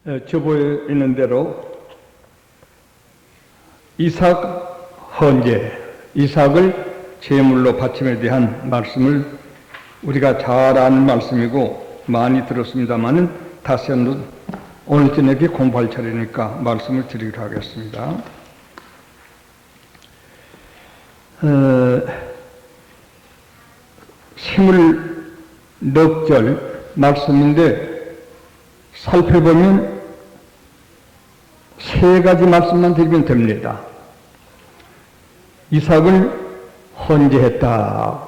저보에 있는 대로 이삭 헌재, 이삭을 제물로 바침에 대한 말씀을 우리가 잘 아는 말씀이고 많이 들었습니다마는 다시 한번 오늘 저녁에 공부할 차례니까 말씀을 드리기로 하겠습니다. 스물넉절 말씀인데 살펴보면 세 가지 말씀만 드리면 됩니다. 이삭을 헌재했다.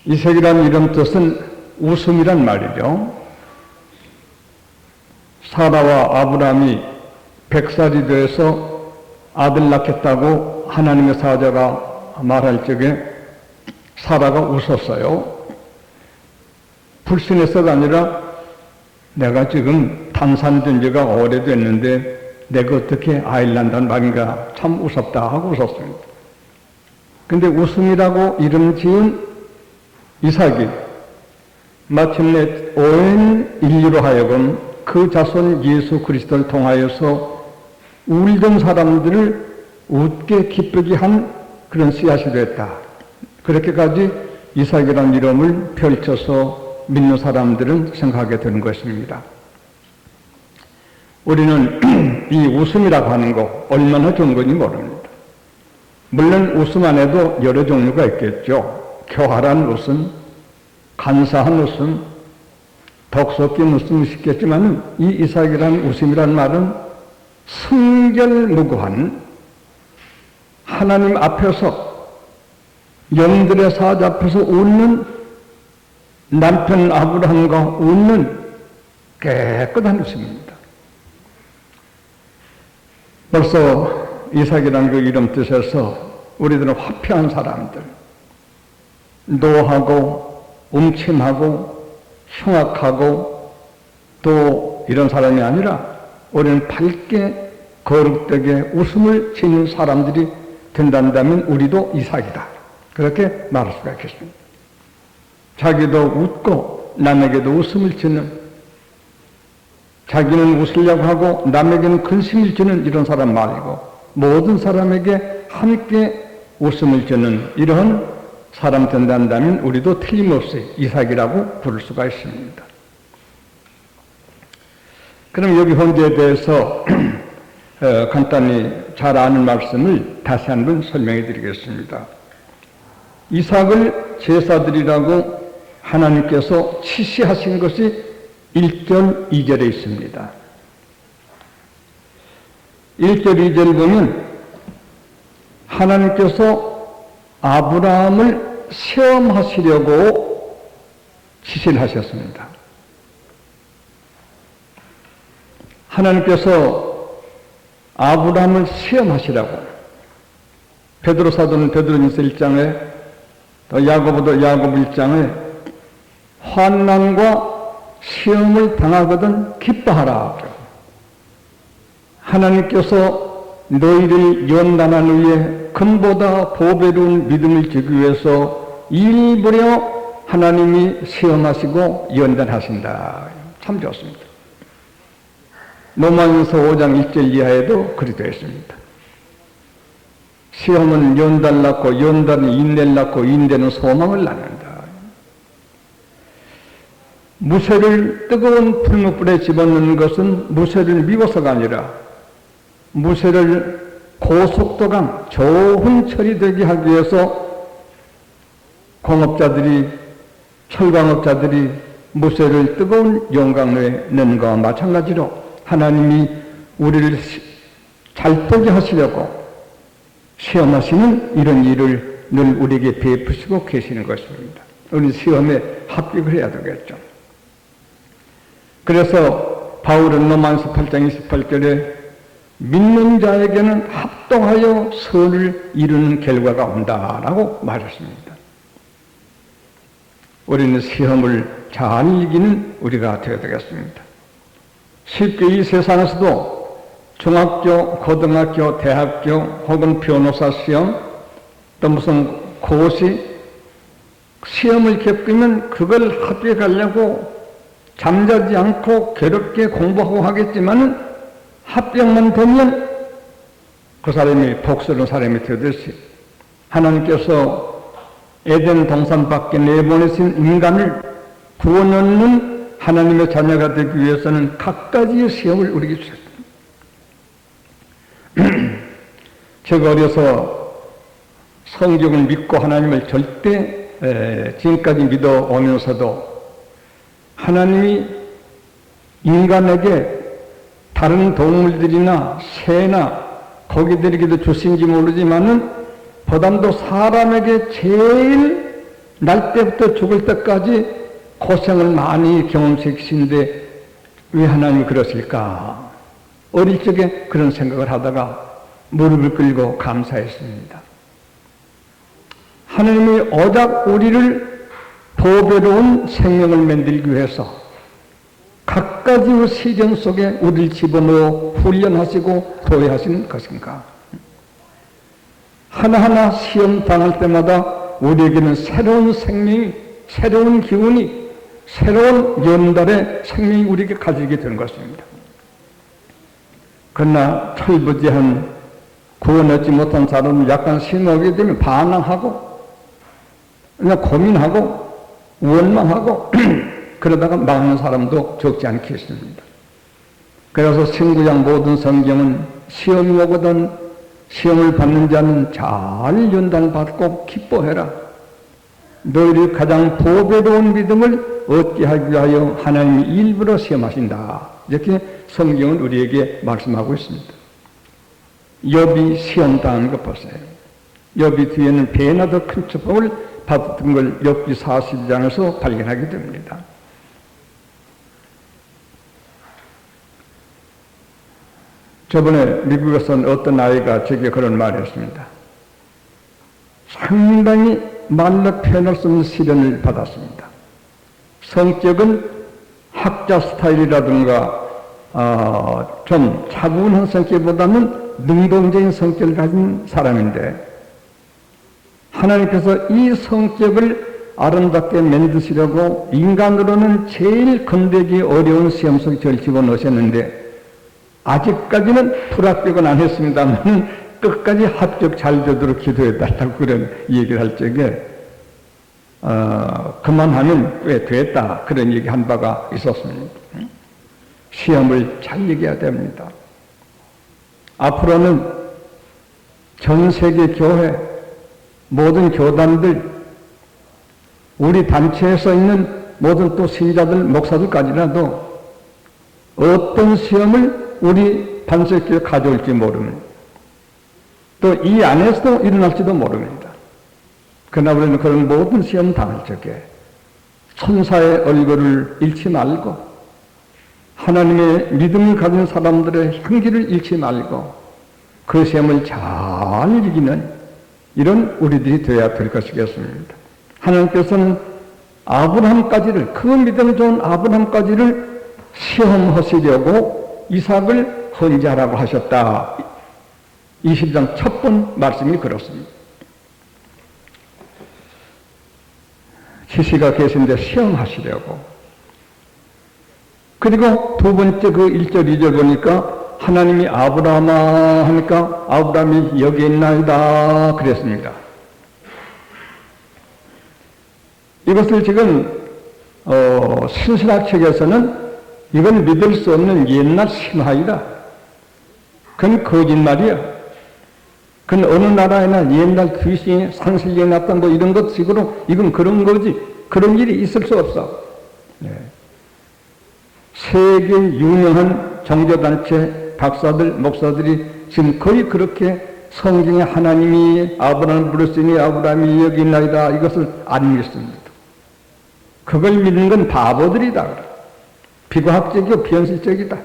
이삭이라는 이름 뜻은 웃음이란 말이죠. 사라와 아브라함이 100살이 돼서 아들 낳겠다고 하나님의 사자가 말할 적에 사라가 웃었어요. 불신해서가 아니라 내가 지금 탄산된 지가 오래됐는데 내가 어떻게 아이를 낳는다는 말인가 참 우습다 하고 웃었습니다. 근데 웃음이라고 이름 지은 이삭이 마침내 온 인류로 하여금 그 자손 예수 그리스도를 통하여서 울던 사람들을 웃게 기쁘게 한 그런 씨앗이 됐다. 그렇게까지 이삭이라는 이름을 펼쳐서 믿는 사람들은 생각하게 되는 것입니다. 우리는 이 웃음이라고 하는 거 얼마나 좋은 건지 모릅니다. 물론 웃음 안에도 여러 종류가 있겠죠. 교활한 웃음, 간사한 웃음, 덕 섞인 웃음이 있겠지만 이 이삭이라는 웃음이라는 말은 순결무구한 하나님 앞에서 영들의 사자 앞에서 웃는 남편 아브라함과 웃는 깨끗한 웃음입니다. 벌써 이삭이라는 그 이름 뜻에서 우리들은 화평한 사람들, 노하고 음침하고 흉악하고 또 이런 사람이 아니라 우리는 밝게 거룩되게 웃음을 지닌 사람들이 된다면 우리도 이삭이다. 그렇게 말할 수가 있겠습니다. 자기도 웃고 남에게도 웃음을 주는, 자기는 웃으려고 하고 남에게는 근심을 주는 이런 사람 말이고 모든 사람에게 함께 웃음을 주는 이런 사람 된다면 우리도 틀림없이 이삭이라고 부를 수가 있습니다. 그럼 여기 헌재에 대해서 간단히 잘 아는 말씀을 다시 한번 설명해 드리겠습니다. 이삭을 제사드리라고 하나님께서 지시하신 것이 1절, 2절에 있습니다. 1절, 2절 보면 하나님께서 아브라함을 시험하시려고 지시를 하셨습니다. 하나님께서 아브라함을 시험하시라고 베드로 사도는 베드로전서 1장에 또 야고보도 야고보 1장에 환난과 시험을 당하거든 기뻐하라. 하나님께서 너희를 연단한 후에 금보다 보배로운 믿음을 주기 위해서 일부러 하나님이 시험하시고 연단하신다. 참 좋습니다. 로마서 5장 1절 이하에도 그리 되어 있습니다. 시험은 연단을 낳고 연단은 인내를 낳고 인내는 소망을 낳는다. 무쇠를 뜨거운 풀무불에 집어넣는 것은 무쇠를 미워서가 아니라 무쇠를 고속도감 좋은 처리되게 하기 위해서 공업자들이 철광업자들이 무쇠를 뜨거운 용광로에 넣는 것과 마찬가지로 하나님이 우리를 잘 되게 하시려고 시험하시는 이런 일을 늘 우리에게 베푸시고 계시는 것입니다. 우리 시험에 합격을 해야 되겠죠. 그래서 바울은 로마서 8장 28절에 믿는 자에게는 합동하여 선을 이루는 결과가 온다라고 말했습니다. 우리는 시험을 잘 이기는 우리가 되어야 되겠습니다. 쉽게 이 세상에서도 중학교, 고등학교, 대학교 혹은 변호사 시험 또 무슨 고시 시험을 겪으면 그걸 합격하려고 잠자지 않고 괴롭게 공부하고 하겠지만 합격만 되면 그 사람이 복스러운 사람이 되듯이 하나님께서 에덴 동산 밖에 내보내신 인간을 구원하는 하나님의 자녀가 되기 위해서는 각가지의 시험을 우리에게 주셨습니다. 제가 어려서 성경을 믿고 하나님을 절대 지금까지 믿어오면서도 하나님이 인간에게 다른 동물들이나 새나 고기들에게도 주신지 모르지만은 보담도 사람에게 제일 날 때부터 죽을 때까지 고생을 많이 경험시키신데 왜 하나님이 그러실까? 어릴 적에 그런 생각을 하다가 무릎을 꿇고 감사했습니다. 하나님이 오직 우리를 보배로운 생명을 만들기 위해서 각가지의 시련 속에 우리를 집어넣어 훈련하시고 도외하시는 것인가? 하나하나 시험 당할 때마다 우리에게는 새로운 생명이, 새로운 기운이, 새로운 연달의 생명이 우리에게 가지게 되는 것입니다. 그러나 철부지한 구원하지 못한 사람은 약간 심하게 되면 반항하고 그냥 고민하고 원망하고 그러다가 망하는 사람도 적지 않겠습니다. 그래서 신구약 모든 성경은 시험이 오거든 시험을 받는 자는 잘 연단받고 기뻐해라. 너희를 가장 보배로운 믿음을 얻게 하기 위하여 하나님이 일부러 시험하신다. 이렇게 성경은 우리에게 말씀하고 있습니다. 욥이 시험당한 것 보세요. 욥이 뒤에는 배나 더 큰 축복을 받았던 걸 욥기 40장에서 발견하게 됩니다. 저번에 미국에서는 어떤 아이가 제게 그런 말을 했습니다. 상당히 말로 표현할 수 없는 시련을 받았습니다. 성격은 학자 스타일이라든가 좀 차분한 성격보다는 능동적인 성격을 가진 사람인데 하나님께서 이 성격을 아름답게 만드시려고 인간으로는 제일 건드리기 어려운 시험 속에 저를 집어넣으셨는데 아직까지는 불합격은 안 했습니다만 끝까지 합격 잘 되도록 기도해달라고 그런 얘기를 할 적에 그만하면 꽤 됐다 그런 얘기 한 바가 있었습니다. 시험을 잘 얘기해야 됩니다. 앞으로는 전 세계 교회 모든 교단들 우리 단체에서 있는 모든 또 신자들 목사들까지라도 어떤 시험을 우리 반석교회 가져올지 모릅니다. 또 이 안에서도 일어날지도 모릅니다. 그러나 우리는 그런 모든 시험 당할 적에 천사의 얼굴을 잃지 말고 하나님의 믿음을 가진 사람들의 향기를 잃지 말고 그 시험을 잘 이기는 이런 우리들이 되어야 될 것이겠습니다. 하나님께서는 아브라함까지를 그 믿음 좋은 아브라함까지를 시험하시려고 이삭을 헌제하라고 하셨다. 20장 첫 번 말씀이 그렇습니다. 지시가 계신데 시험하시려고. 그리고 두 번째 그 1절 2절 보니까 하나님이 아브라함아 하니까 아브라함이 여기 있나이다 그랬습니다. 이것을 지금 신신학 책에서는 이건 믿을 수 없는 옛날 신화이다. 그건 거짓말이야. 그건 어느 나라에나 옛날 귀신이 산신령이 났던 뭐 이런 것 식으로 이건 그런 거지. 그런 일이 있을 수 없어. 네. 세계 유명한 종교단체 박사들, 목사들이 지금 거의 그렇게 성경에 하나님이 아브라함을 부르시니 아브라함이 여기 있나이다 이것을 안 믿습니다. 그걸 믿는 건 바보들이다. 비과학적이고 비현실적이다.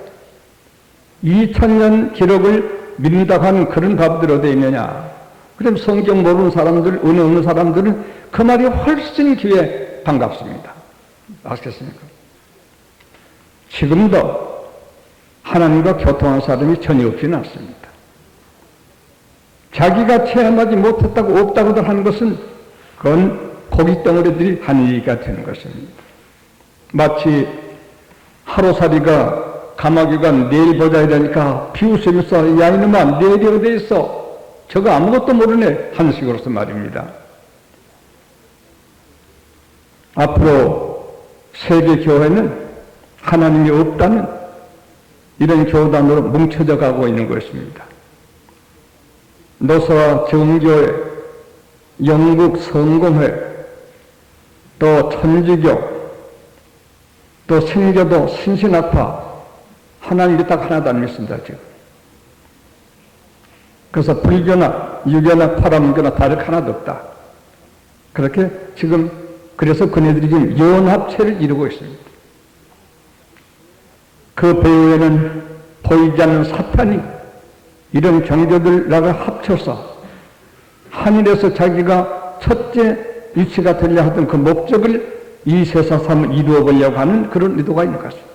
2000년 기록을 믿는다고 하는 그런 바보들이 어디에 있느냐. 그럼 성경 모르는 사람들, 은혜 없는 사람들은 그 말이 훨씬 귀에 반갑습니다. 아시겠습니까? 지금도 하나님과 교통한 사람이 전혀 없지는 않습니다. 자기가 체험하지 못했다고 없다고들 하는 것은 그건 고깃덩어리들이 하는 얘기가 되는 것입니다. 마치 하루살이가 감옥이가 내일 보자 이러니까 비웃으면서 야 이놈아 내일이 어디 있어? 저거 아무것도 모르네 하는 식으로서 말입니다. 앞으로 세계 교회는 하나님이 없다는 이런 교단으로 뭉쳐져 가고 있는 것입니다. 노사와 정교회, 영국 성공회, 또 천주교, 또 신교도, 신신학파, 하나님이 딱 하나도 안 믿습니다, 지금. 그래서 불교나 유교나 파라문교나 다를 하나도 없다. 그렇게 지금, 그래서 그네들이 지금 연합체를 이루고 있습니다. 그 배후에는 보이지 않는 사탄이 이런 종교들과 합쳐서 하늘에서 자기가 첫째 위치가 되려 하던 그 목적을 이 세상삼을 이루어 보려고 하는 그런 의도가 있는 것입니다.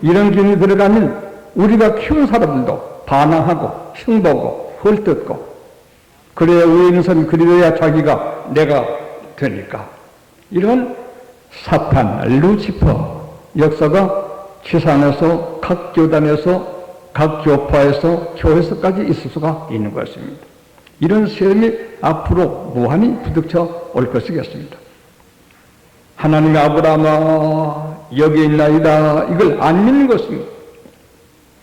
이런 기운이 들어가면 우리가 키운 사람들도 반항하고 흉보고 헐뜯고 그래야 위에 있는 사람이 그래야 자기가 내가 되니까 이런 사탄, 루시퍼 역사가 지상에서 각 교단에서 각 교파에서 교회에서까지 있을 수가 있는 것입니다. 이런 시험이 앞으로 무한히 부닥쳐 올 것이겠습니다. 하나님의 아브라함아 여기 있나이다 이걸 안 믿는 것입니다.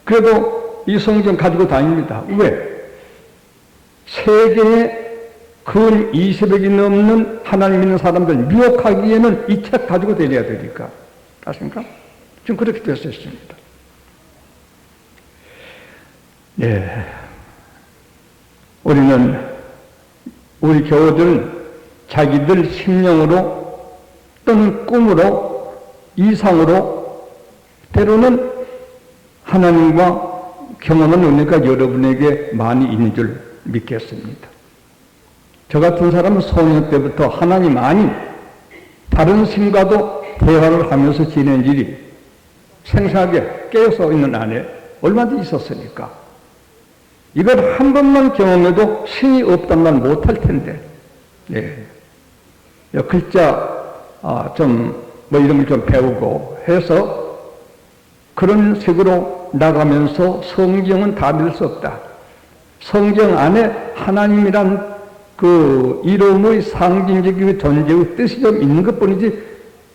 그래도 이 성경 가지고 다닙니다. 왜? 세계에 근 20억이 넘는 하나님 믿는 사람들 미혹하기에는 이 책 가지고 다녀야 되니까. 아십니까? 지금 그렇게 되어 있습니다. 네. 우리 교우들은 자기들 심령으로 또는 꿈으로 이상으로 때로는 하나님과 경험한 은혜가 여러분에게 많이 있는 줄 믿겠습니다. 저 같은 사람은 소년 때부터 하나님 아닌 다른 신과도 대화를 하면서 지낸 일이 생생하게 깨어서 있는 안에 얼마든지 있었으니까 이걸 한 번만 경험해도 신이 없단 말 못할 텐데 네. 글자 이런 걸 좀 배우고 해서 그런 식으로 나가면서 성경은 다 믿을 수 없다. 성경 안에 하나님이란 그 이름의 상징적인 존재의 뜻이 좀 있는 것 뿐이지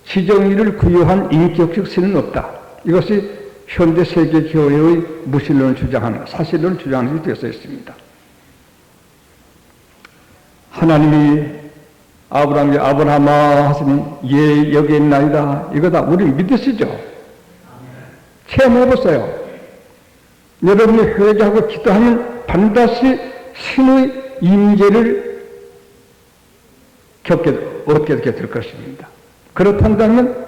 지정의를 구유한 인격적 신은 없다. 이것이 현대 세계 교회의 무신론을 주장하는 사실론을 주장하는 것이 되어 있습니다. 하나님이 아브라함이 아브라함아 하시면 예 여기 있나이다. 이거 다 우리 믿으시죠? 체험해보세요. 여러분이 회개하고 기도하면 반드시 신의 임재를 얻게 될 것입니다. 그렇다면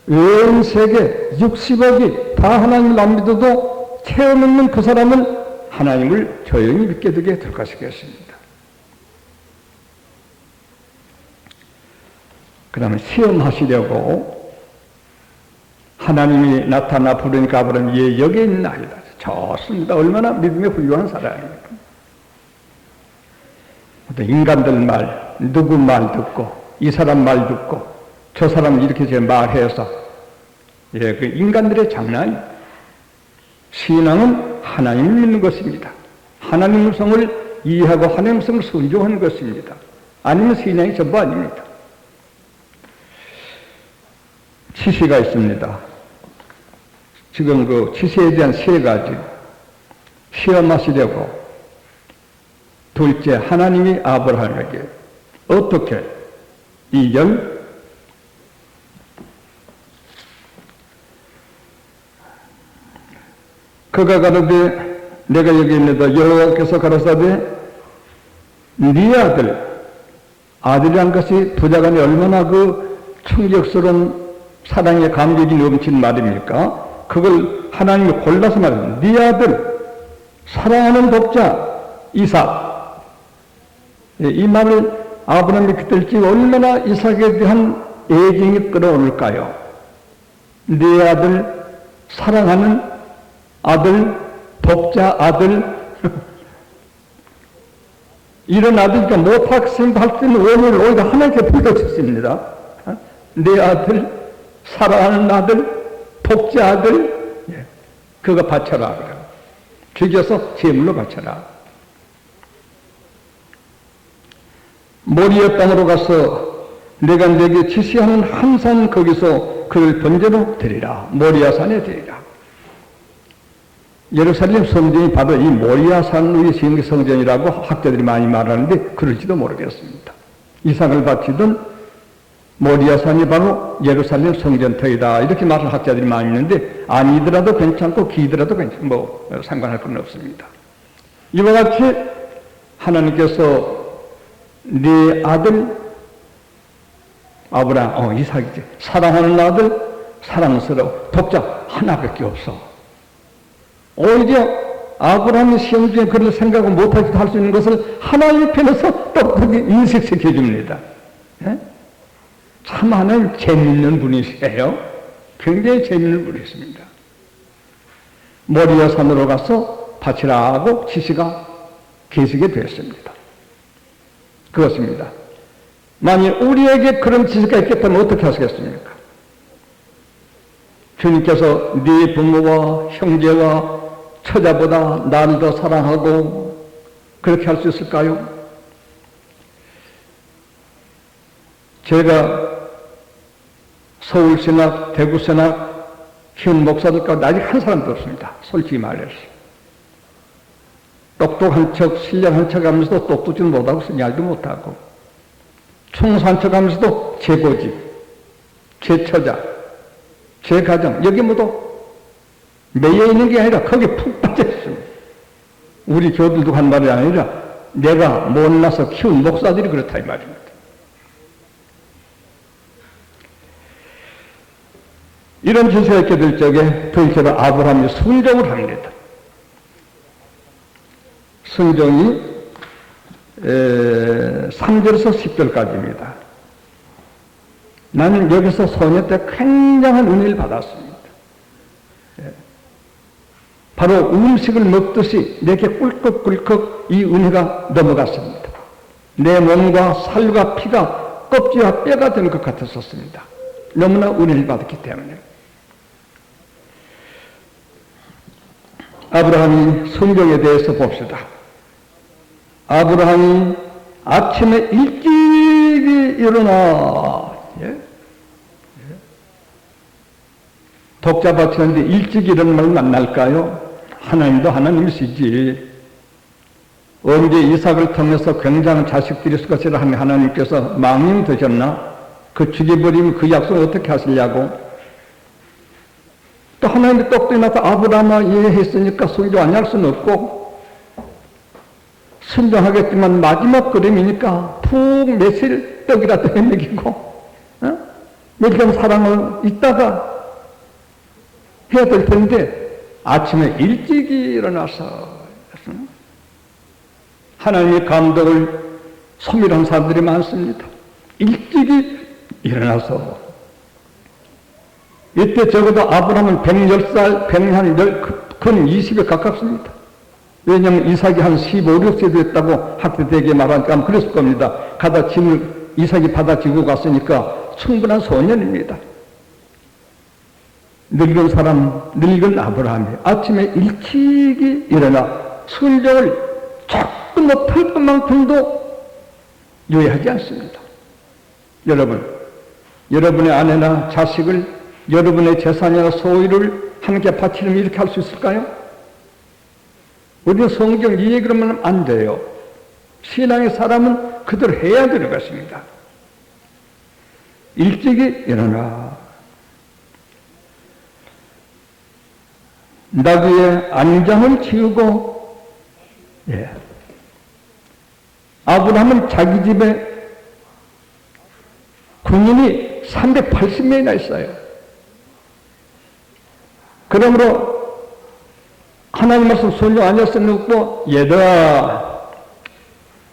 온 세계 60억이 다 하나님을 안 믿어도 체험 없는 그 사람은 하나님을 조용히 믿게 되게 될 것이겠습니다. 그 다음에 시험하시려고 하나님이 나타나 부르니까 아브라함이 예 여기 있나이다. 좋습니다. 얼마나 믿음에 훌륭한 사람입니까? 인간들 말, 누구 말 듣고 이 사람 말 듣고 저 사람 이렇게 제 말해서 예, 그 인간들의 장난이 신앙은 하나님을 믿는 것입니다. 하나님의 성을 이해하고 하나님의 성을 순종하는 것입니다. 아니면 신앙이 전부 아닙니다. 치시가 있습니다. 지금 그 치시에 대한 세 가지 시험하시려고 둘째 하나님이 아브라함에게 어떻게 이 그가 가로되 내가 여기 있는다 여호와께서 가라사대 네 아들이란 것이 부자간에 얼마나 그 충격스러운 사랑의 감격이 넘친 말입니까? 그걸 하나님이 골라서 말합니다. 네 아들 사랑하는 독자 이삭. 이 말을 아브라함이 그때 지금 얼마나 이삭에 대한 애정이 끌어올까요? 네 아들 사랑하는 아들 독자 아들 이런 아들이니까 못학생 할 때는 원을 오히려 하나님께 불러쳤습니다. 내 아들 사랑하는 아들, 독자 아들, 그거 바쳐라. 그래. 죽여서 제물로 바쳐라. 모리아 땅으로 가서 내가 네게 지시하는 한 산 거기서 그를 번제로 드리라. 모리아 산에 드리라. 예루살렘 성전이 바로 이 모리아 산 위에 지은 게 성전이라고 학자들이 많이 말하는데 그럴지도 모르겠습니다. 이삭을 바치던 모리아 산이 바로 예루살렘 성전터이다. 이렇게 말하는 학자들이 많이 있는데 아니더라도 괜찮고 기더라도 괜찮고 상관할 건 없습니다. 이와 같이 하나님께서 네 아들 아브라함, 이삭이지. 사랑하는 아들, 사랑스러워. 독자 하나밖에 없어. 오히려 아브라함이 시험 중에 그를 생각을 못하지도 할 수 있는 것을 하나님 편에서 똑똑히 인식시켜 줍니다. 예? 참 하나님 재밌는 분이세요. 굉장히 재밌는 분이십니다. 모리아 산으로 가서 바치라 하고 지시가 계시게 되었습니다. 그것입니다. 만일 우리에게 그런 지시가 있겠다면 어떻게 하시겠습니까? 주님께서 네 부모와 형제와 처자보다 나를 더 사랑하고 그렇게 할 수 있을까요? 제가 서울신학, 대구신학 키운 목사들 가운데 아직 한 사람도 없습니다. 솔직히 말해서. 똑똑한 척, 신령한 척 하면서도 똑똑지도 못하고 신yar도 못하고 충성한 척 하면서도 제 고집, 제 처자, 제 가정 여기 모두 매여 있는 게 아니라 거기에 푹 빠져 있습니다. 우리 교들도 한 말이 아니라 내가 못나서 키운 목사들이 그렇다 이 말입니다. 이런 지시가 있게 될 적에 둘째로 아브라함이 순종을 합니다. 순종이 3절에서 10절까지입니다. 나는 여기서 소녀 때 굉장한 은혜를 받았습니다. 바로 음식을 먹듯이 내게 꿀꺽꿀꺽 이 은혜가 넘어갔습니다. 내 몸과 살과 피가 껍질과 뼈가 된 것 같았었습니다. 너무나 은혜를 받았기 때문에. 아브라함이 순종에 대해서 봅시다. 아브라함이 아침에 일찍이 일어나 독자 바치는데 일찍 일어나면 만날까요? 하나님도 하나님이시지. 언제 이삭을 통해서 굉장한 자식들이 있을 것이라 하면 하나님께서 망령이 되셨나? 그 죽여버리면 그 약속을 어떻게 하시려고? 또 하나님이 똑똑히 나서 아브라함아 이해했으니까 순종 안 할 수는 없고 순종하겠지만 마지막 걸음이니까 푹 며칠 떡이라도 해먹이고 며칠 사랑을 있다가 해야 될 텐데 아침에 일찍이 일어나서 하나님의 감독을 소멸한 사람들이 많습니다. 일찍이 일어나서 이때 적어도 아브라함은 110살, 20에 가깝습니다. 왜냐하면 이삭이 한 15, 16세 됐다고 학대되게 말하니까 그랬을 겁니다. 가다 짐을 이삭이 받아지고 갔으니까 충분한 소년입니다. 늙은 사람, 늙은 아브라함이 아침에 일찍이 일어나 순종을 조금 못할 것만큼도 유예하지 않습니다. 여러분, 여러분의 아내나 자식을 여러분의 재산이나 소유를 하나님께 바치려면 이렇게 할 수 있을까요? 우리는 성경 이 얘기를 하면 안 돼요. 신앙의 사람은 그대로 해야 되는 것입니다. 일찍이 일어나 나귀의 안장을 치우고 아브라함은 자기 집에 군인이 380명이나 있어요. 그러므로 하나님 말씀 순종 안 했으면 없고 얘들아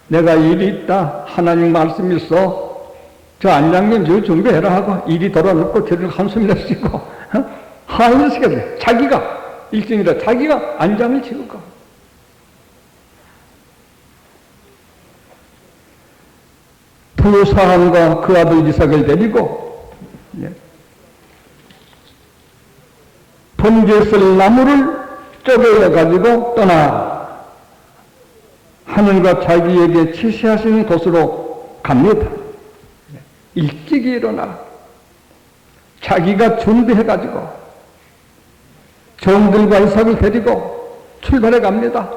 내가 일이 있다. 하나님 말씀 있어. 저 안장님 저 준비해라 하고 일이 돌아놓고 저를 한숨이나 쉬고 하인을 시켜줘요. 자기가 일정이라 자기가 안장을 치우고 부사함과 그 아들 이삭을 데리고 번제에 쓸 나무를 쪼개어 가지고 떠나 하늘과 자기에게 지시하신 곳으로 갑니다. 일찍 일어나 자기가 준비해 가지고 종들과 이삭을 데리고 출발해 갑니다.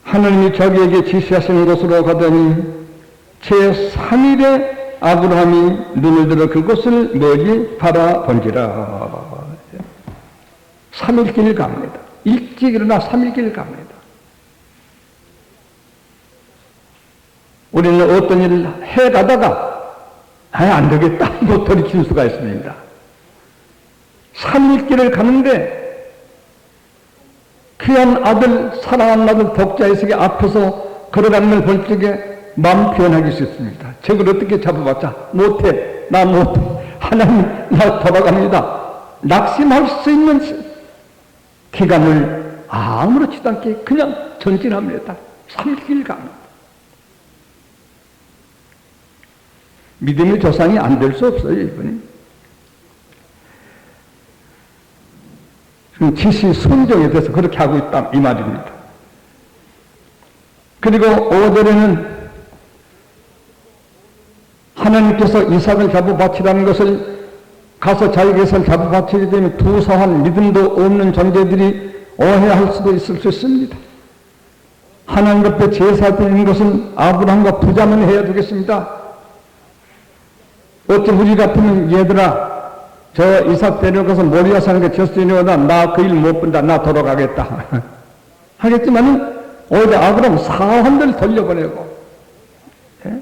하느님이 자기에게 지시하신 곳으로 가더니 제3일에 아브라함이 눈을 들어 그곳을 멀리 바라본지라. 3일 길 갑니다. 일찍 일어나 3일 길 갑니다. 우리는 어떤 일을 해가다가 안 되겠다 못 돌이킬 수가 있습니다. 3일 길을 가는데 귀한 아들, 사랑하는 아들 독자의석이 앞에서 걸어가는 걸 볼 적에 마음 표현하기 쉽습니다. 저걸 어떻게 잡아봤자 못해, 나 못해, 하나님 나 돌아갑니다. 낙심할 수 있는 기간을 아무렇지도 않게 그냥 전진합니다. 3일 갑니다. 믿음의 조상이 안 될 수 없어요, 이분이. 지시 순종에 대해서 그렇게 하고 있다 이 말입니다. 그리고 5절에는 하나님께서 이삭을 잡아 바치라는 것을 가서 자기께서 잡아 바치게 되면 두서한 믿음도 없는 존재들이 오해할 수도 있을 수 있습니다. 하나님 앞에 제사 드리는 것은 아브라함과 부자만 해야 되겠습니다. 어찌 우리 같으면 얘들아 저 이삭 데려가서 모리아 사는 게 저스티니오다. 나 그 일 못 본다. 나 돌아가겠다. 하겠지만은 오히려 아브라함 사환들 돌려보내고, 예?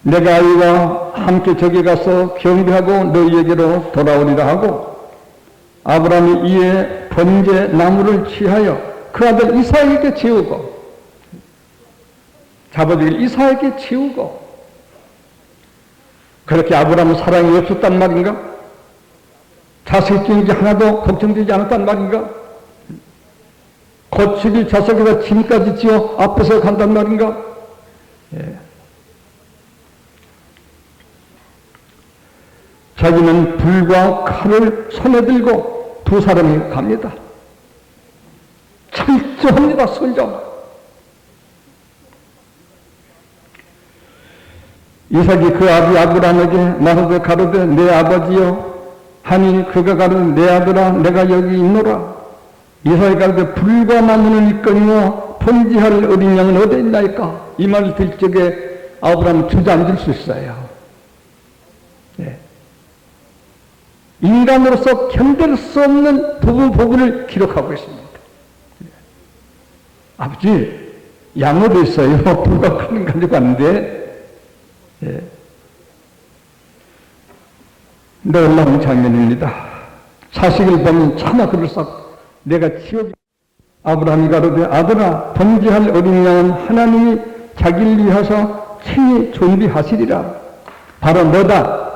내가 아이와 함께 저기 가서 경배하고 너희에게로 돌아오리라 하고 아브라함이 이에 번제 나무를 취하여 그 아들 이삭에게 지우고 잡아들일 이삭에게 지우고 그렇게 아브라함은 사랑이 없었단 말인가? 자식 지은 게 하나도 걱정되지 않았단 말인가? 고치기 자석에다 짐까지 지어 앞에서 간단 말인가? 예. 자기는 불과 칼을 손에 들고 두 사람이 갑니다. 철저합니다. 순종. 이삭이 그 아비 아브라함에게 말하되 가로되 내 아버지여 하니 그가 가로되 내 아들아 내가 여기 있노라. 이삭이 가로되 불과 나무는 있거니와 번제할 어린 양은 어디 있나이까. 이 말을 들 적에 아브라함은 주저앉을 수 있어요. 네. 인간으로서 견딜 수 없는 부분을 기록하고 있습니다. 네. 아버지 양 어디 있어요? 불과 칼은 가지고 왔는데 예. 놀라운 장면입니다. 자식을 보면 차마 그럴싸 내가 지옥 아브라함이 가로되 아들아 번제할 어린 양은 하나님이 자기를 위하여 친히 준비하시리라. 바로 너다.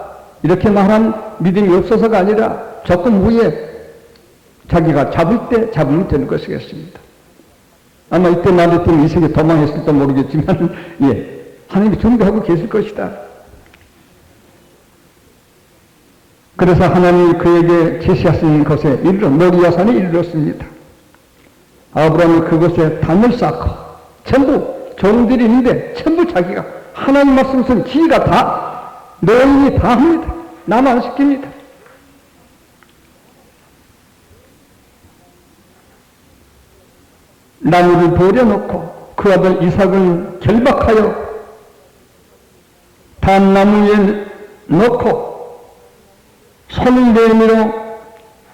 이렇게 말한 믿음이 없어서가 아니라 조금 후에 자기가 잡을 때 잡으면 되는 것이겠습니다. 아마 이때 말했던 이삭이 도망했을지도 모르겠지만 예. 하나님이 준비하고 계실 것이다. 그래서 하나님이 그에게 제시하신 것에 이르러 모리아산에 이르렀습니다. 아브라함이 그곳에 담을 쌓고 전부 종들이 있는데 전부 자기가 하나님 말씀은 지가 다 노인이 다 합니다. 남 안 시킵니다. 나무를 버려놓고 그 아들 이삭을 결박하여 단나무에 넣고 손을 내밀어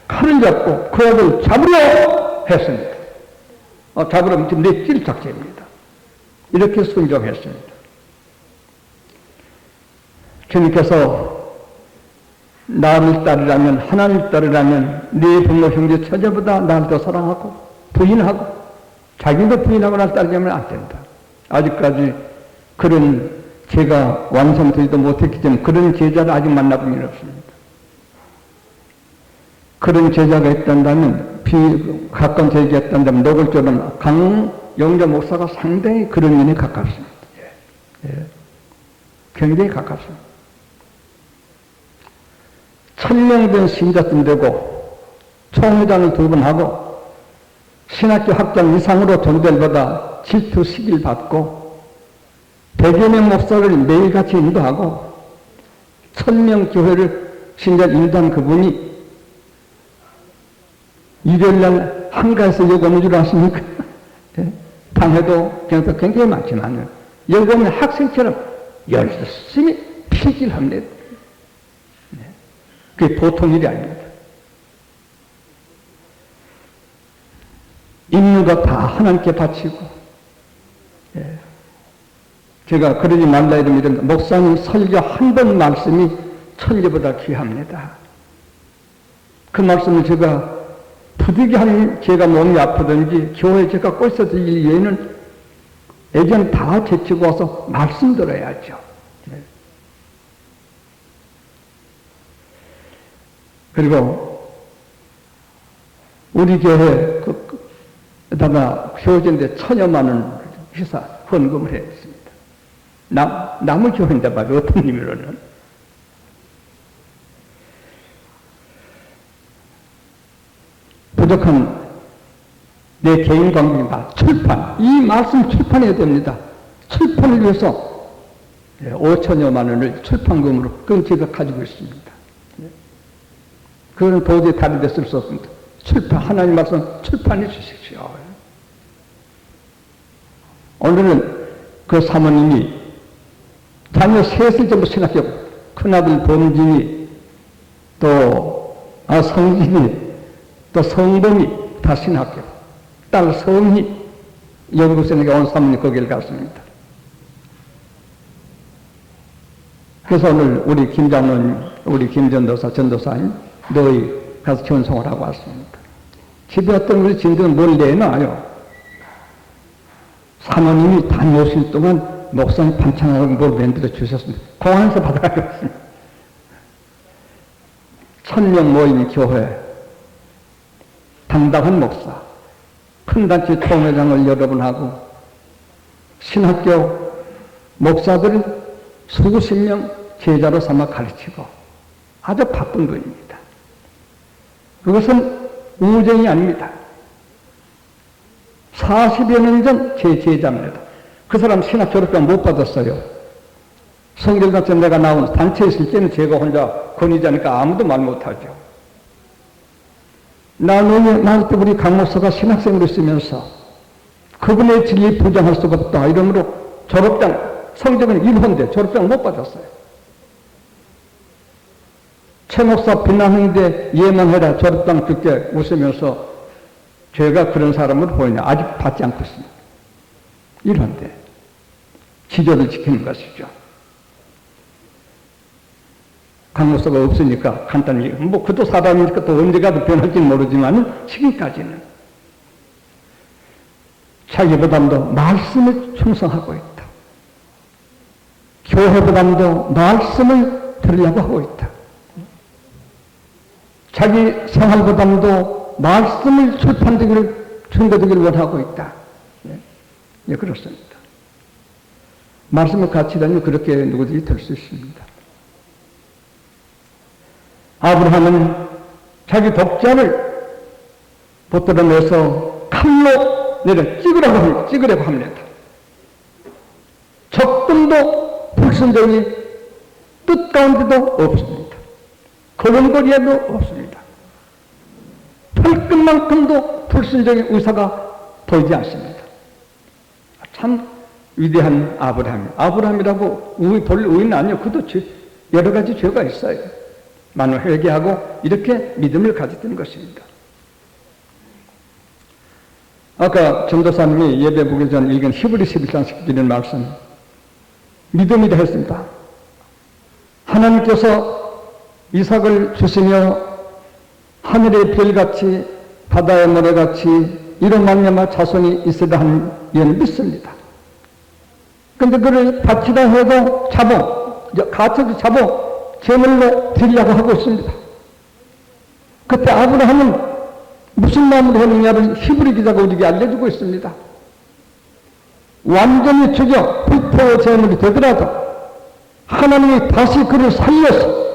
칼을 잡고 그 아들 잡으려 했습니다. 잡으려면 지금 넷질 작전입니다. 이렇게 순종했습니다. 주님께서 나를 따르라면 하나님을 따르라면 네 부모 형제 처자보다 나를 더 사랑하고 부인하고 자기도 부인하고 나를 따르려면 안 된다. 아직까지 그런 제가 완성되지도 못했기 때문에 그런 제자를 아직 만나본 일 없습니다. 그런 제자가 있단다면 가까운 제자가 있단다면 노골적으로 영조 목사가 상당히 그런 면에 가깝습니다. 예. 굉장히 가깝습니다. 1000명 된 신자쯤 되고 총회장을 2번 하고 신학교 학장 이상으로 종대를 받아 질투 시기를 받고 100여 명 목사를 매일같이 인도하고 1000명 교회를 신자 인도한 그분이 일요일날 한가해서 여기 오는 줄 아십니까? 예? 당회도 굉장히 많지만 여기 오면 학생처럼 열심히 필기합니다. 예? 그게 보통 일이 아닙니다. 있는 것 다 하나님께 바치고, 예. 제가 그러지 말라 이러면 목사님 설교 한 번 말씀이 천리보다 귀합니다. 그 말씀을 제가 부득이 한 제가 몸이 아프든지 교회에 제가 꼴서서 일 외에는 예전 다 제치고 와서 말씀 들어야죠. 네. 그리고 우리 교회 그다가 교회인데 1000여만 원 회사 헌금을 했습니다. 남의 교회인데 말이에요. 어떤 의미로는. 부족한 내 개인 관계가 출판, 이 말씀 출판해야 됩니다. 출판을 위해서 5천여만 원을 출판금으로 그건 제가 가지고 있습니다. 그건 도저히 다른 데 쓸 수 없습니다. 출판, 하나님 말씀 출판해 주십시오. 오늘은 그 사모님이 자녀 셋을 전부 신학교, 큰아들 범진이, 또 성진이, 또 성범이 다 신학교, 딸 성희 연구생에게 온 사모님 거기를 갔습니다. 그래서 오늘 우리 김장로님, 우리 김전도사, 전도사님 너희 가서 전송을 하고 왔습니다. 집에 왔던 우리 진들은 뭘 내놔요? 사모님이 다녀오실 동안 목사님 반찬하고 뭘 만들어 주셨습니다. 공항에서 받아가지고 왔습니다. 1000명 모인 교회, 당당한 목사, 큰 단체 총회장을 여러 번 하고 신학교 목사들을 수십 명 제자로 삼아 가르치고 아주 바쁜 분입니다. 그것은 우정이 아닙니다. 40여 년 전 제 제자입니다. 그 사람 신학 졸업장 못 받았어요. 성결단체 내가 나온 단체에 있을 때는 제가 혼자 권위자니까 아무도 말 못하죠. 나한테 우리 강목사가 신학생으로 있으면서 그분의 진리 부정할 수가 없다. 이러므로 졸업장, 성적은 1호인데 졸업장 못 받았어요. 최 목사 비난하는데 이해만 해라 졸업장 줄게 웃으면서 제가 그런 사람을 보이냐. 아직 받지 않고 있습니다. 1호인데 지조를 지키는 것이죠. 강목사가 없으니까 간단히 그도 사람이니까 또 언제 가도 변할지는 모르지만 지금까지는 자기보다도 말씀을 충성하고 있다. 교회보다도 말씀을 들으려고 하고 있다. 자기 생활보다도 말씀을 출판되기를 증거되기를 원하고 있다. 예, 그렇습니다. 말씀을 같이 다니면 그렇게 누구든지 될 수 있습니다. 아브라함은 자기 독자를 붙들어내서 칼로 내려 찍으라고 합니다. 적금도 불순종이 뜻 가운데도 없습니다. 걸음걸이에도 없습니다. 털끝만큼도 불순종의 의사가 보이지 않습니다. 참 위대한 아브라함이라고 볼 의는 아니요. 그도 여러 가지 죄가 있어요. 많은 회개하고 이렇게 믿음을 가졌던 것입니다. 아까 전도사님이 예배 보기 전 읽은 히브리 11장 19절의 말씀 믿음이라 했습니다. 하나님께서 이삭을 주시며 하늘의 별같이 바다의 모래같이 이로 말미암아 자손이 있으라 하는 이는 믿습니다. 그런데 그를 바치다 해도 가쳐도 잡어 제물로 드리려고 하고 있습니다. 그때 아브라함은 무슨 마음으로 했느냐를 히브리 기자가 우리에게 알려주고 있습니다. 완전히 죽여 불포 제물이 되더라도 하나님이 다시 그를 살려서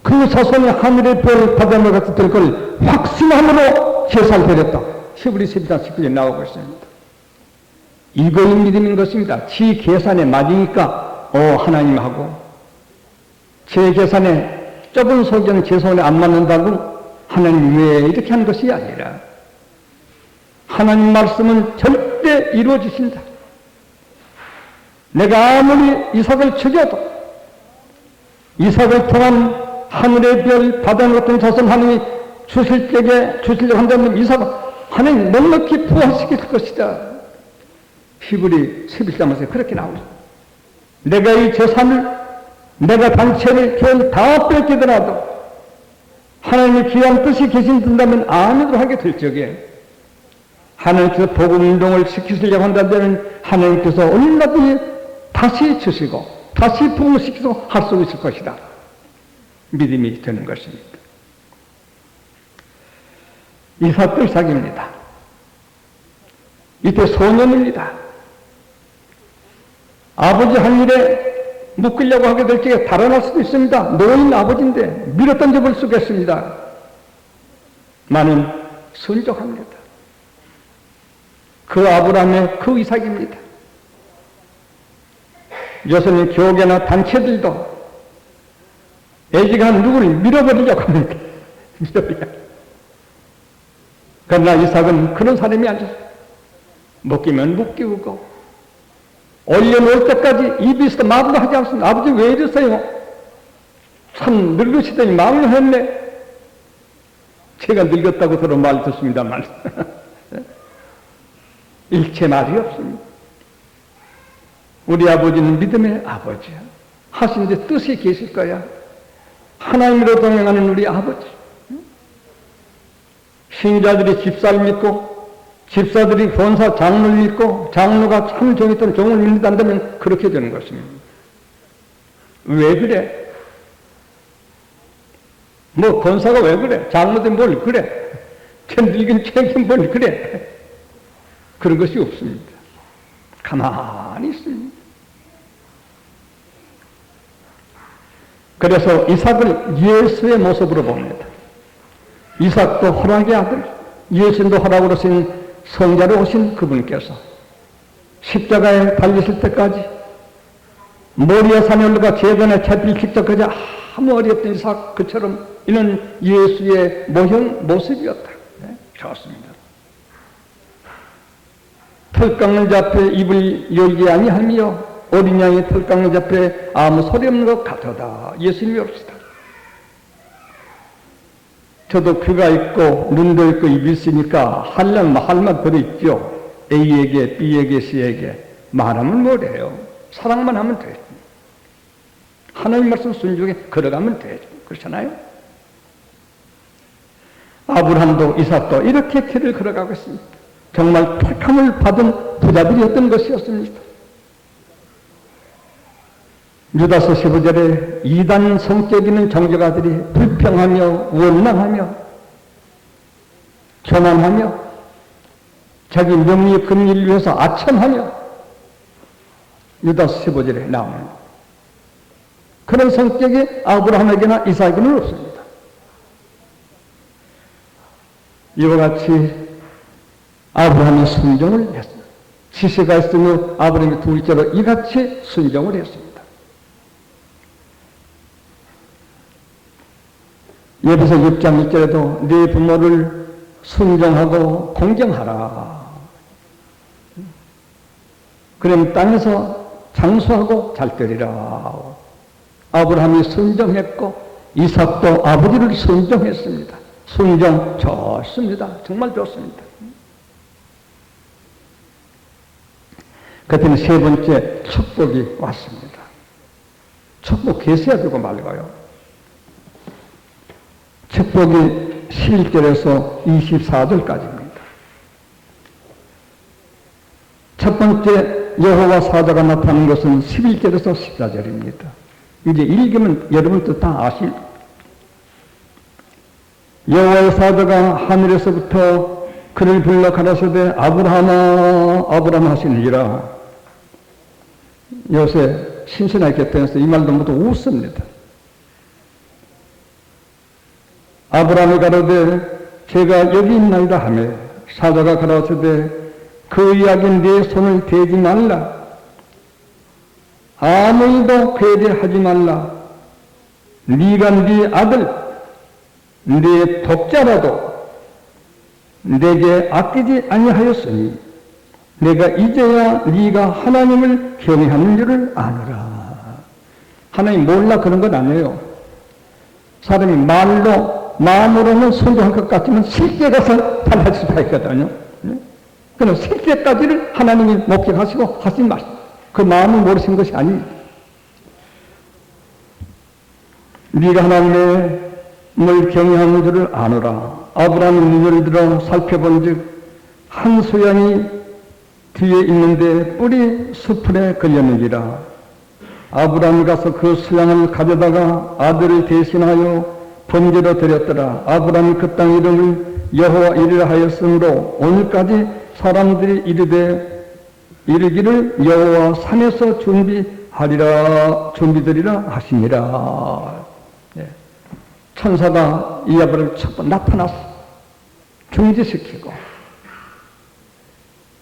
그 자손이 하늘의 별 바다와 같이 될 걸 확신함으로 제사를 드렸다. 히브리 12장 19절에 나오고 있습니다. 이거의 믿음인 것입니다. 지 계산에 맞으니까 하나님하고 제 계산에 좁은 소견 제 손에 안 맞는다고 하나님 왜 이렇게 하는 것이 아니라 하나님 말씀은 절대 이루어지신다. 내가 아무리 이삭을 죽여도 이삭을 통한 하늘의 별 바다 같은 자손 하나님이 주시려고 한다면 이삭은 하나님 넉넉히 부활시킬 것이다. 히브리 11장에서 그렇게 나오죠. 내가 이 재산을 내가 단체를 교회를 다 뺏기더라도 하나님의 귀한 뜻이 계신다면 아멘으로 하게 될 적에 하나님께서 복음 운동을 시키시려고 한다면 하나님께서 얼마든지 다시 주시고 다시 부흥시키고 할 수 있을 것이다. 믿음이 되는 것입니다. 이삭들 사기입니다. 이때 소년입니다. 아버지 한 일에 묶으려고 하게 될 적에 달아날 수도 있습니다. 노인 아버지인데 밀어 던져볼 수가 있습니다. 나는 순종합니다. 그 아브라함의 그 이삭입니다. 요새는 교계나 단체들도 애기가 누구를 밀어버리려고 합니다. 밀어버리려고. 그러나 이삭은 그런 사람이 아니죠. 묶이면 묶이고 올려놓을 때까지 입이 있어 말도 하지 않습니다. 아버지 왜 이러세요? 참 늙으시더니 말을 했네. 제가 늙었다고 서로 말 듣습니다만 일체 말이 없습니다. 우리 아버지는 믿음의 아버지야. 하신 데 뜻이 계실 거야. 하나님으로 동행하는 우리 아버지. 신자들이 집사를 믿고 집사들이 권사 장로를 믿고 장로가 참 종했던 종을 믿는다면 그렇게 되는 것입니다. 왜 그래? 뭐 권사가 왜 그래? 장로들 뭘 그래? 제 늙은 책이 뭘 그래? 그런 것이 없습니다. 가만히 있습니다. 그래서 이삭을 예수의 모습으로 봅니다. 이삭도 허락의 아들, 예수님도 허락으로 신 성자로 오신 그분께서 십자가에 달리실 때까지 모리아 산에 올라가 제단에 잡힐 직전까지 아무 어렵던 이삭 그처럼 이는 예수의 모형 모습이었다. 네? 좋습니다. 털 깎는 자 앞에 입을 열지 아니하며 어린 양이 털 깎는 자 앞에 아무 소리 없는 것 같도다. 예수님이 옵시다. 저도 귀가 있고 눈도 있고 입이 있으니까 할만 들어있죠. A에게 B에게 C에게 말하면 뭐래요. 사랑만 하면 되죠. 하나님 말씀 순종에 걸어가면 되죠. 그렇잖아요. 아브라함도 이삭도 이렇게 길을 걸어가고 있습니다. 정말 택함을 받은 부자들이었던 것이었습니다. 유다서 15절에 이단 성격 있는 정죄가들이 불평하며 원망하며 교만하며 자기 명예 금리를 위해서 아첨하며 유다서 15절에 나옵니다. 그런 성격이 아브라함에게나 이삭에게는 없습니다. 이와 같이 아브라함이 순종을 했습니다. 지시가 있으며 아브라함이 둘째로 이같이 순종을 했습니다. 예배서 6장 1절에도 네 부모를 순종하고 공경하라. 그럼 땅에서 장수하고 잘 되리라. 아브라함이 순종했고 이삭도 아버지를 순종했습니다. 순종 좋습니다. 정말 좋습니다. 그때는 세 번째 축복이 왔습니다. 축복 계셔야 되고 말고요. 축복이 11절에서 24절까지입니다. 첫 번째 여호와 사자가 나타나는 것은 11절에서 14절입니다. 이제 읽으면 여러분도 다 아십니다. 여호와의 사자가 하늘에서부터 그를 불러 가라사대 아브라함아 아브라함 하시니라. 요새 신신하게 떠나서 이 말도 모두 웃습니다. 아브라함이 가로되 제가 여기 있나이다 하며 사자가 가라사대 그 이야기는 네 손을 대지 말라. 아무 일도 그에 대해 하지 말라. 네가 네 아들, 네 독자라도 내게 아끼지 아니하였으니 내가 이제야 네가 하나님을 경외하는 줄을 아노라. 하나님 몰라 그런 건 아니에요. 사람이 말로 마음으로는 순종할 것 같지만 실제 가서 달라질 수가 있거든요. 그럼 실제까지를 하나님이 목격하시고 하신 말씀. 그 마음을 모르신 것이 아닙니다. 네가 하나님을 경외하는 줄을 아노라. 아브라함이 눈을 들어 살펴본즉 한 수양이 뒤에 있는데 뿔이 수풀에 걸렸느니라. 아브라함이 가서 그 수양을 가져다가 아들을 대신하여 번제로 드렸더라. 아브라함이 그 땅 이름을 여호와 이르라 하였으므로 오늘까지 사람들이 이르기를 여호와 산에서 준비되리라 하시니라. 네. 천사가 이 아브라함을 첫 번 나타났어. 중지시키고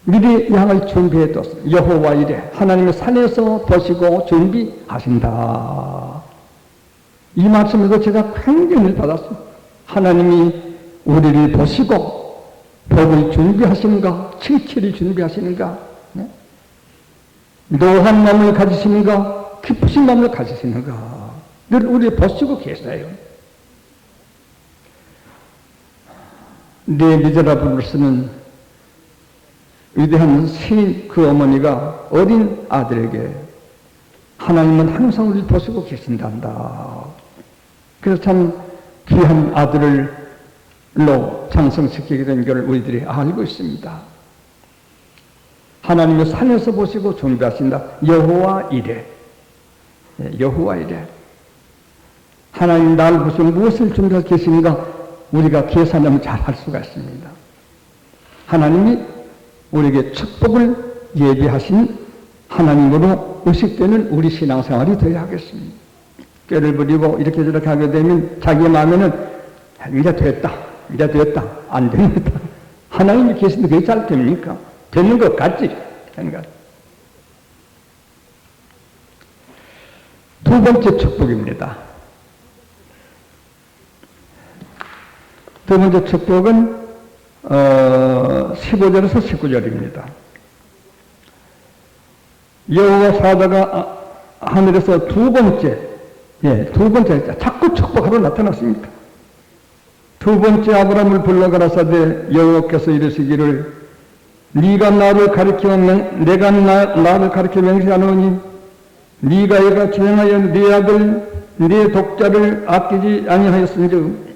미리 양을 준비해뒀어. 여호와 이래 하나님의 산에서 보시고 준비하신다. 이 말씀에서 제가 굉장히 받았습니다. 하나님이 우리를 보시고 복을 준비하시는가, 칭찬이 준비하시는가, 네? 노한 마음을 가지시는가, 기쁘신 마음을 가지시는가, 늘 우리를 보시고 계세요. 네 미제라블을 쓰는 위대한 시인 그 어머니가 어린 아들에게 하나님은 항상 우리를 보시고 계신단다. 그래서 참 귀한 아들로 장성시키게 된 것을 우리들이 알고 있습니다. 하나님의 산에서 보시고 준비하신다. 여호와 이래. 여호와 이래. 하나님 나를 보시고 무엇을 준비하고 계신가 우리가 계산하면 잘 할 수가 있습니다. 하나님이 우리에게 축복을 예비하신 하나님으로 의식되는 우리 신앙생활이 되어야 하겠습니다. 꾀를 부리고 이렇게 저렇게 하게 되면 자기 마음에는 이제 됐다. 안 됩니다. 하나님이 계신데 그게 잘 됩니까? 되는 것 같지? 두 번째 축복입니다. 두 번째 축복은 15절에서 19절입니다. 여호와 사자가 하늘에서 두 번째 자꾸 축복하러 나타났습니다. 두 번째 아브라함을 불러가라사대 여호와께서 이르시기를 네가 나를 가리켜 내가 나를 가리켜 명시하노니 네가 이같이 행하여 네 아들 네 독자를 아끼지 아니하였은즉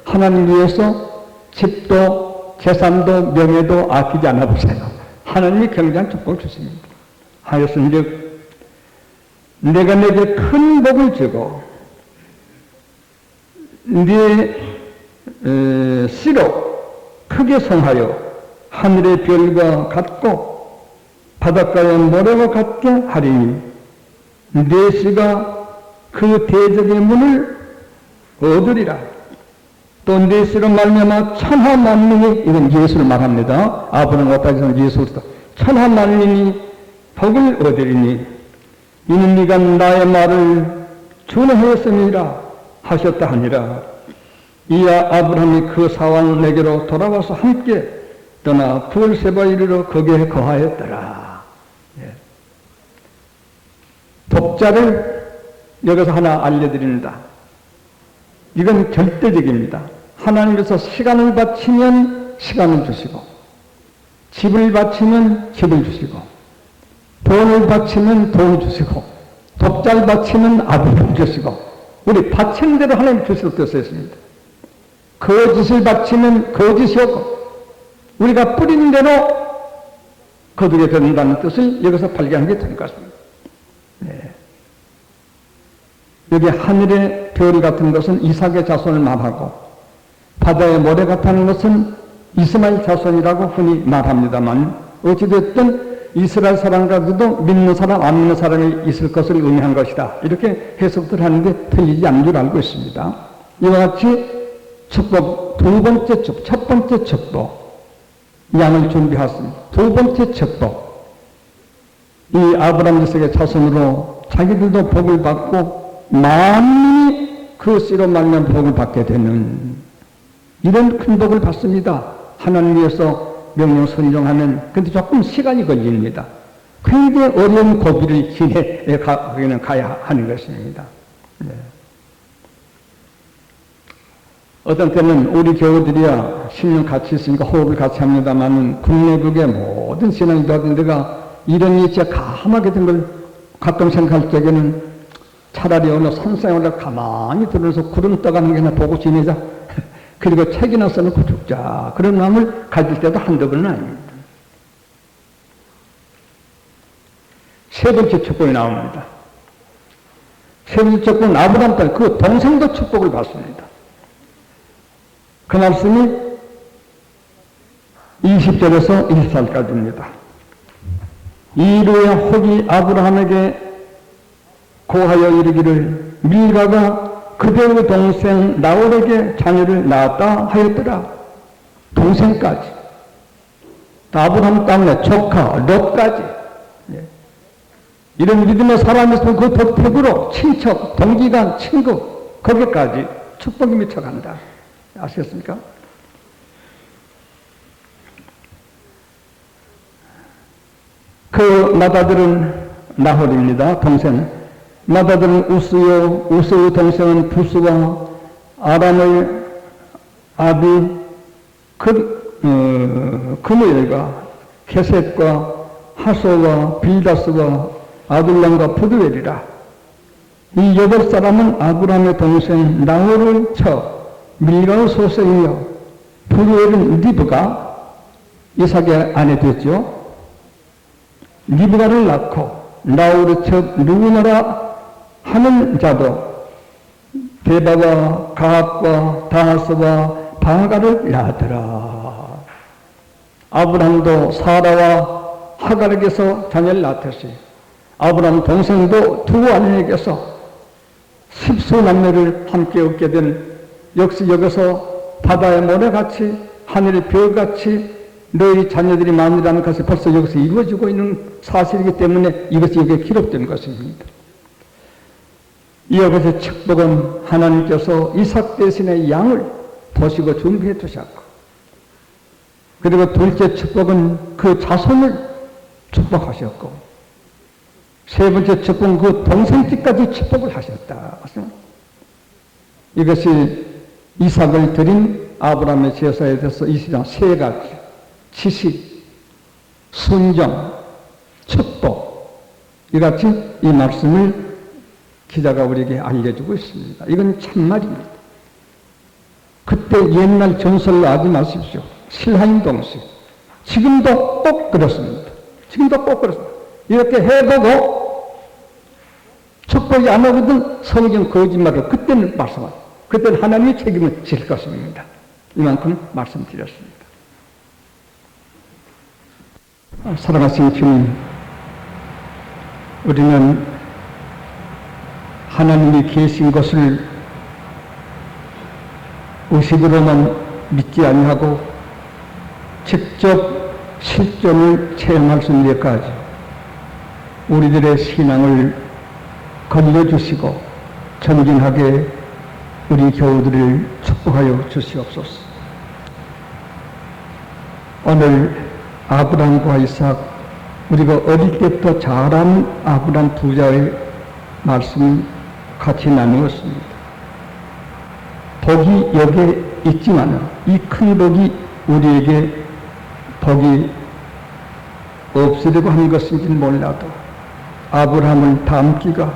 하나님 위해서 집도 재산도 명예도 아끼지 않아 보세요. 하나님이 굉장한 축복을 주십니다. 하였은즉 내가 내게 큰 복을 주고 네 씨로 크게 성하여 하늘의 별과 같고 바닷가의 모래와 같게 하리니 네 씨가 그 대적의 문을 얻으리라. 또 네 씨로 말미암아 천하 만민이 이건 예수를 말합니다. 아브라함 오빠에서는 예수로서 천하 만민이 복을 얻으리니 이는 네가 나의 말을 준행하였음이라 하셨다 하니라. 이야 아브라함이 그 사환에게로 돌아와서 함께 떠나 부엘세바 이르러 거기에 거하였더라. 독자를 여기서 하나 알려드립니다. 이건 절대적입니다. 하나님께서 시간을 바치면 시간을 주시고 집을 바치면 집을 주시고 돈을 바치면 돈을 주시고 독자를 바치면 아들을 주시고 우리 바친 대로 하나님 주실 수 있습니다. 거짓을 바치면 거짓이었고 우리가 뿌린 대로 거두게 된다는 뜻을 여기서 발견하게 된 것입니다. 여기 하늘의 별 같은 것은 이삭의 자손을 말하고 바다의 모래 같은 것은 이스마엘 자손이라고 흔히 말합니다만 어찌됐든 이스라엘 사람 가운데도 믿는 사람, 안 믿는 사람이 있을 것을 의미한 것이다. 이렇게 해석들 하는데 틀리지 않는 줄 알고 있습니다. 이와 같이 축복, 두 번째 축복, 첫 번째 축복, 양을 준비했습니다. 두 번째 축복, 이 아브라함 이삭의 자손으로 자기들도 복을 받고 만민이 그 씨로 말미암아 복을 받게 되는 이런 큰 복을 받습니다. 하나님 위해서 명령 순종하면. 근데 조금 시간이 걸립니다. 굉장히 어려운 고비를 가야 하는 것입니다. 네. 어떤 때는 우리 교우들이야 10년 같이 있으니까 호흡을 같이 합니다만 국내국의 모든 신앙인들 데가 이런 일이 진짜 감하게 된 걸 가끔 생각할 적에는 차라리 어느 산상에 올라 가만히 들어서 구름 떠가는 게나 보고 지내자. 그리고 책이나 써놓고 죽자. 그런 마음을 가질 때도 한두 번은 아닙니다. 세 번째 축복이 나옵니다. 세 번째 축복은 아브라함 딸, 그 동생도 축복을 받습니다. 그 말씀이 20절에서 24절까지입니다. 이르에 혹이 아브라함에게 고하여 이르기를 밀가가 그대의 동생 나홀에게 자녀를 낳았다 하였더라. 동생까지. 아브라함 땅에 조카 롯까지. 이런 믿음의 사람이 있으면 그 덕택으로 친척, 동기간, 친구 거기까지 축복이 미쳐간다. 아시겠습니까? 그 맏아들은 나홀입니다. 동생. 맏아들은 우스요, 우스의 동생은 부스와 아람의 아비 그무엘과 게셋과 하소와 빌다스와 아둘람과 부두엘이라. 이 8사람은 아브라함의 동생 나홀을 쳐 밀가의 소생이요, 부두엘은 리브가 이삭의 아내 됐죠. 리브가를 낳고 나홀의 첫 누구나라 하는 자도 데바와 가압과 다하스와 바가를 낳더라. 아브라함도 사라와 하갈에게서 자녀를 낳았듯이 아브라함 동생도 두 아내에게서 10수 남매를 함께 얻게 된, 역시 여기서 바다의 모래같이 하늘의 별같이 너희 자녀들이 많으라는 것이 벌써 여기서 이루어지고 있는 사실이기 때문에 이것이 여기에 기록된 것입니다. 이와 같이 축복은 하나님께서 이삭 대신에 양을 보시고 준비해 두셨고, 그리고 둘째 축복은 그 자손을 축복하셨고, 세 번째 축복은 그 동생들까지 축복을 하셨다. 이것이 이삭을 드린 아브라함의 제사에 대해서 20장 세 가지 지식, 순종, 축복, 이같이 이 말씀을 기자가 우리에게 알려주고 있습니다. 이건 참말입니다. 그때 옛날 전설로 하지 마십시오. 실하인 동시. 지금도 꼭 그렇습니다. 지금도 꼭 그렇습니다. 이렇게 해보고 축복이 안 오거든 성경 거짓말을 그때는 말씀하죠. 그때는 하나님이 책임을 질 것입니다. 이만큼 말씀드렸습니다. 사랑하신 주님, 우리는 하나님이 계신 것을 의식으로만 믿지 아니하고 직접 실존을 체험할 수 있는 데까지 우리들의 신앙을 건져주시고 전진하게 우리 교우들을 축복하여 주시옵소서. 오늘 아브라함과 이삭, 우리가 어릴 때부터 잘한 아브라함 부자의 말씀 같이 나누었습니다. 복이 여기에 있지만 이 큰 복이 우리에게 복이 없으려고 하는 것인지는 몰라도 아브라함을 닮기가,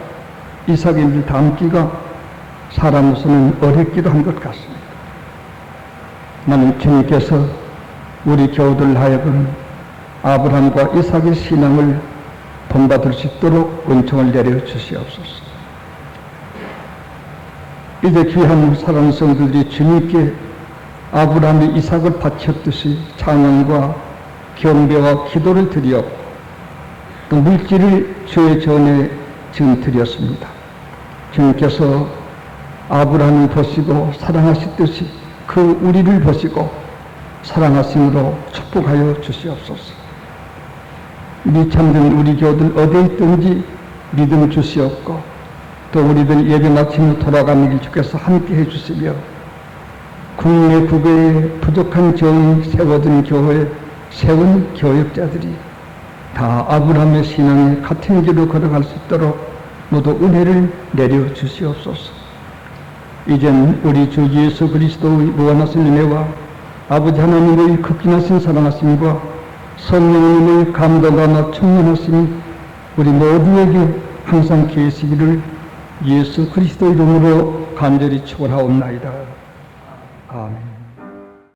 이삭을 닮기가 사람으로서는 어렵기도 한 것 같습니다. 나는 주님께서 우리 교우들 하여금 아브라함과 이삭의 신앙을 본받을 수 있도록 은총을 내려 주시옵소서. 이제 귀한 사랑하는 성도들이 주님께 아브라함이 이삭을 바쳤듯이 찬양과 경배와 기도를 드리었고 또 물질을 주의 전에 지금 드렸습니다. 주님께서 아브라함을 보시고 사랑하셨듯이 그 우리를 보시고 사랑하심으로 축복하여 주시옵소서. 이 참된 우리 교들 어디에 있든지 믿음 주시옵고 또 우리들 예배 마치며 돌아가는 길 주께서 함께 해주시며 국내 국외에 부족한 정이 세워진 교회에 세운 교역자들이 다 아브라함의 신앙에 같은 길로 걸어갈 수 있도록 모두 은혜를 내려 주시옵소서. 이젠 우리 주 예수 그리스도의 무한하신 은혜와 아버지 하나님의 극진하신 사랑하심과 성령님의 감동과 충만하심이 우리 모두에게 항상 계시기를 예수 그리스도 이름으로 간절히 축원하옵나이다. 아멘.